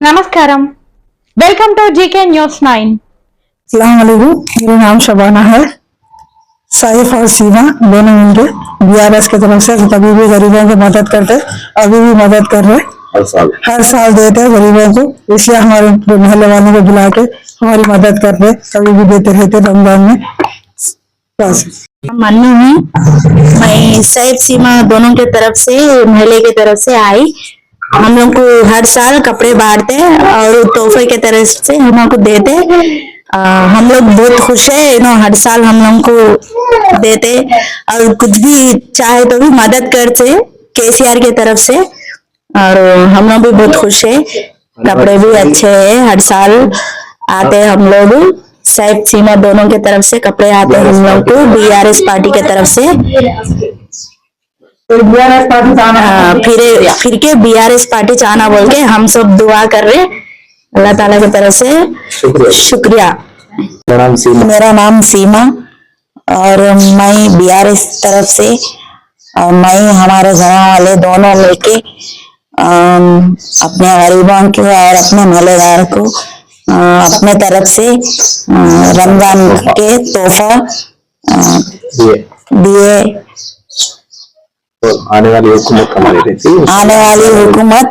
नमस्कारम, welcome to GK news 9। अस्सलामुअलैकुम, मेरा नाम शबाना है। सैफ और सीमा दोनों मिलकर बीआरएस की तरफ से कभी भी गरीबों की मदद करते, अभी भी मदद कर रहे, हर साल देते हैं गरीबों को। इसलिए हमारे मोहल्ले वालों को बुला के हमारी मदद कर रहे, कभी भी देते रहते रमजान में। बस मन्नू हूँ मैं। सैफ सीमा दोनों के तरफ से, मोहल्ले की तरफ से आई। हम लोग को हर साल कपड़े बांटते और तोहफे के तरफ से हम लोग को देते। हम लोग बहुत खुश है, हर साल हम लोग को देते और कुछ भी चाहे तो भी मदद करते केसीआर की तरफ से। और हम लोग भी बहुत खुश है, कपड़े भी अच्छे है, हर साल आते हम लोग। सैफ सीमा दोनों के तरफ से कपड़े आते हैं हम लोग को बीआरएस पार्टी के तरफ से। फिर के बीआरएस पार्टी चाहना बोल के हम सब दुआ कर रहे, अल्लाह ताला की तरफ से शुक्रिया। मेरा नाम सीमा और मैं बीआरएस तरफ से और मैं हमारे घर वाले दोनों मिलके अपने गरीबों के और अपने महल्लेदार को अपने तरफ से रमजान के तोहफा दिए। आने वाली हुकूमत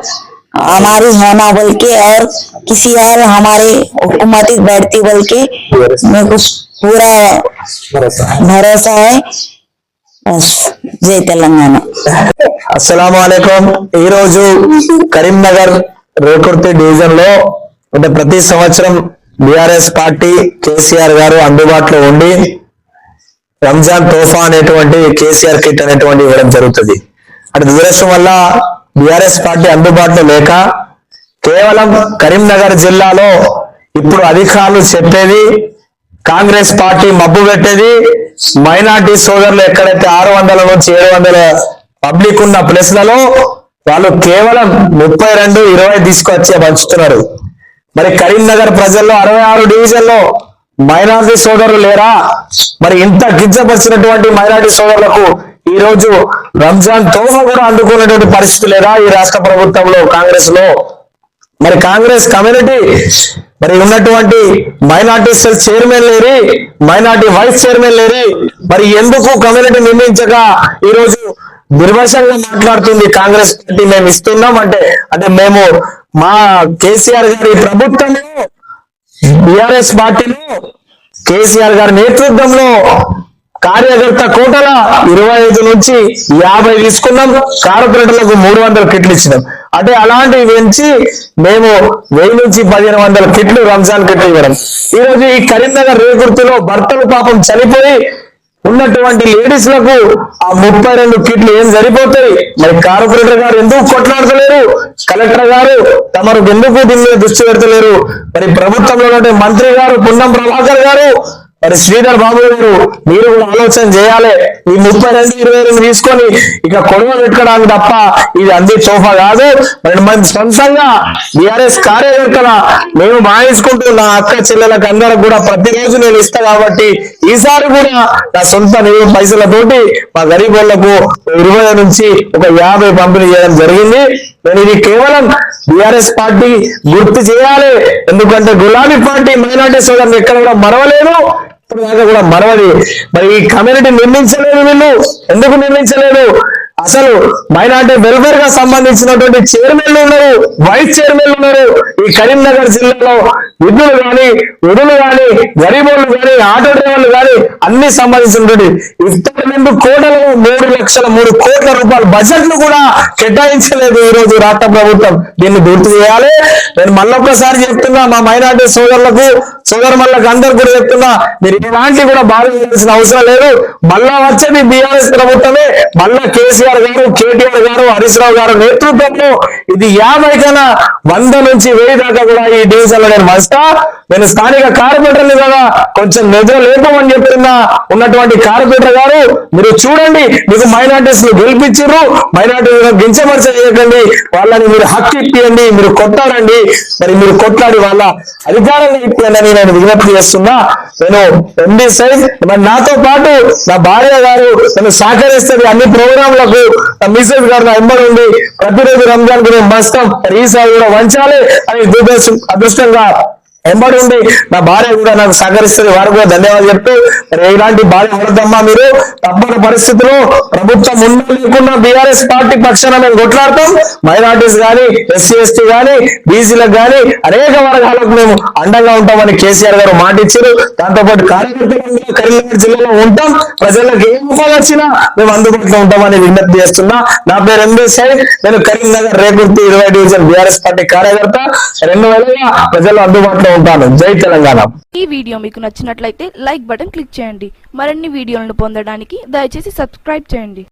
हमारी होना बोल के और किसी और हमारे हुकूमत बैठती बोल के मेरे को पूरा भरोसा है। बस जय तेलंगाना। అస్సలాముఅలైకుం। ఈ రోజు కరీంనగర్ రేకుర్తి డివిజన్ లో అంటే ప్రతి సంవత్సరం బీఆర్ఎస్ పార్టీ కేసీఆర్ గారు అందుబాటులో ఉండి రంజాన్ తోఫా అనేటువంటి కేసీఆర్ కిట్ అనేటువంటి ఇవ్వడం జరుగుతుంది. అటు దురదృష్టం వల్ల బీఆర్ఎస్ పార్టీ అందుబాటులో లేక కేవలం కరీంనగర్ జిల్లాలో ఇప్పుడు అధికారులు చెప్పేది, కాంగ్రెస్ పార్టీ మబ్బు పెట్టేది మైనార్టీ సోదరులు ఎక్కడైతే 600 నుంచి 700 పబ్లిక్ ఉన్న ప్లేస్లలో వాళ్ళు కేవలం 32, 20 తీసుకొచ్చి పంచుతున్నారు. మరి కరీంనగర్ ప్రజల్లో 66 డివిజన్లో మైనార్టీ సోదరులు లేరా? మరి ఇంత కించపరిచినటువంటి మైనార్టీ సోదరులకు ఈ రోజు రంజాన్ తోఫా కూడా అందుకునేటువంటి పరిస్థితి లేదా ఈ రాష్ట్ర ప్రభుత్వంలో, కాంగ్రెస్ లో? మరి కాంగ్రెస్ కమ్యూనిటీ మరి ఉన్నటువంటి మైనార్టీ సెల్ చైర్మన్ లేరి, మైనార్టీ వైస్ చైర్మన్ లేరి, మరి ఎందుకు కమ్యూనిటీ నిర్ణయించక ఈ రోజు నిర్వశంగా మాట్లాడుతుంది కాంగ్రెస్ పార్టీ? మేము ఇస్తున్నాం అంటే మేము మా కేసీఆర్ గారి ప్రభుత్వంలో బీఆర్ఎస్ పార్టీలో కేసీఆర్ గారి నేతృత్వంలో కార్యకర్త కోటల 25 నుంచి 50 తీసుకున్నాం, కార్పొరేటర్లకు 300 కిట్లు ఇచ్చినాం. అంటే అలాంటివి పెంచి మేము 1000 నుంచి 1500 కిట్లు రంజాన్ కిట్లు ఇవ్వడం. ఈ రోజు ఈ కరీంనగర్ రేకుర్తిలో భర్తలు పాపం చనిపోయి ఉన్నటువంటి లేడీస్ లకు ఆ 32 కిట్లు ఏం సరిపోతాయి? మరి కార్పొరేటర్ గారు ఎందుకు కొట్లాడతలేరు? కలెక్టర్ గారు తమరు ఎందుకు దీని మీద దృష్టి పెడతలేరు? మరి ప్రభుత్వంలో మంత్రి గారు పున్నం ప్రభాకర్ గారు, మరి శ్రీధర్ బాబు గారు, మీరు కూడా ఆలోచన చేయాలి. ఈ 32, 22 తీసుకొని ఇక కొడవ పెట్టుకోవడానికి తప్ప ఇది అంది తోఫా కాదు. మరి మన సొంతంగా బీఆర్ఎస్ కార్యకర్తల మేము భావించుకుంటూ నా అక్క చెల్లెలకు అందరికి కూడా ప్రతిరోజు నేను ఇస్తా కాబట్టి ఈసారి కూడా నా సొంత పైసలతోటి మా గరీబ్ వాళ్లకు 20 నుంచి 50 పంపిణీ చేయడం జరిగింది. నేను ఇది కేవలం బీఆర్ఎస్ పార్టీ గుర్తు చేయాలి, ఎందుకంటే గులాబీ పార్టీ మైనార్టీ సోదరులు ఎక్కడ కూడా మరవలేదు, ఇప్పుడు దాకా కూడా మరవది. మరి ఈ కమ్యూనిటీ నిర్మించలేదు, వీళ్ళు ఎందుకు నిర్మించలేదు? అసలు మైనార్టీ వెల్ఫేర్ గా సంబంధించినటువంటి చైర్మన్లు ఉన్నారు, వైస్ చైర్మన్లు ఉన్నారు. ఈ కరీంనగర్ జిల్లాలో విధులు గాని, వృద్ధులు గాని, గరీబోళ్ళు గాని, ఆటో డ్రైవర్లు గాని అన్ని సంబంధించినటువంటి ఇఫ్తార్ కోటలో 3 కోట్ల రూపాయల బడ్జెట్లు కూడా కేటాయించలేదు ఈ రోజు రాష్ట్ర ప్రభుత్వం. దీన్ని గుర్తు చేయాలి. నేను మళ్ళొక్కసారి చెప్తున్నా, మా మైనార్టీ సోదరులకు, సోదరులకు అందరు కూడా చెప్తున్నా, మీరు ఇలాంటి కూడా బాధించాల్సిన అవసరం లేదు. మళ్ళా వచ్చేది బీఆర్ఎస్ ప్రభుత్వమే. మళ్ళా కేసీఆర్ గారు, కేటీఆర్ గారు, హరీష్ రావు గారు నేతృత్వంలో ఇది 50 కన్నా 100 నుంచి 1000 దాకా కూడా ఈ డివిజన్ లో నేను వస్తా. నేను స్థానిక కార్పొరేటర్ని కదా, కొంచెం నిద్ర లేపమని చెప్తున్నా. ఉన్నటువంటి కార్పొరేటర్ గారు, మీరు చూడండి, మీకు మైనార్టీస్ గెలిపించారు, మైనార్టీస్ గించమర్చ చేయకండి, వాళ్ళని మీరు హక్కు ఇప్పియండి, మీరు కొట్టాడండి, మరి మీరు కొట్లాడి వాళ్ళ అధికారాన్ని ఇప్పియండి నేను విజ్ఞప్తి చేస్తున్నా. నేను ఎండి సైజ్ మరి నాతో పాటు నా భార్య గారు నన్ను సహకరిస్తుంది అన్ని ప్రోగ్రాంలకు. నా మిసెస్ గారు నా ఎంబడి ఉండి ప్రతిరోజు రంజాన్ కు మేము మస్తాం ఈసారి కూడా వంచాలి అని అదృష్టంగా ఎంబడి ఉండి నా భార్య కూడా నాకు సహకరిస్తుంది. వారికి కూడా ధన్యవాదాలు చెప్తూ, మరి ఇలాంటి భార్య ఉండదమ్మా, మీరు తప్పని పరిస్థితుల్లో ప్రభుత్వం ఉన్న లేకున్నా బీఆర్ఎస్ పార్టీ పక్షాన మేము కొట్లాడతాం. మైనార్టీస్ కానీ, ఎస్సీ ఎస్టీ కానీ, బీసీలకు కానీ అనేక వర్గాలకు మేము అండగా ఉంటామని కేసీఆర్ గారు మాట ఇచ్చారు. దాంతోపాటు కార్యకర్తలు కరీంనగర్ జిల్లాలో ఉంటాం, ప్రజలకు ఏ రూపాయలు వచ్చినా మేము అందుబాటులో ఉంటామని విజ్ఞప్తి చేస్తున్నా. నా పేరు ఎంబీ సైడ్, నేను Karimnagar Rekurthi 20 division BRS party కార్యకర్త. 2 ఏళ్ళుగా ప్రజలు అందుబాటులో ఉంటాను. జై తెలంగాణ. ఈ వీడియో మీకు నచ్చినట్లయితే లైక్ బటన్ క్లిక్ చేయండి. మరిన్ని వీడియోలను పొందడానికి దయచేసి సబ్స్క్రైబ్ చేయండి.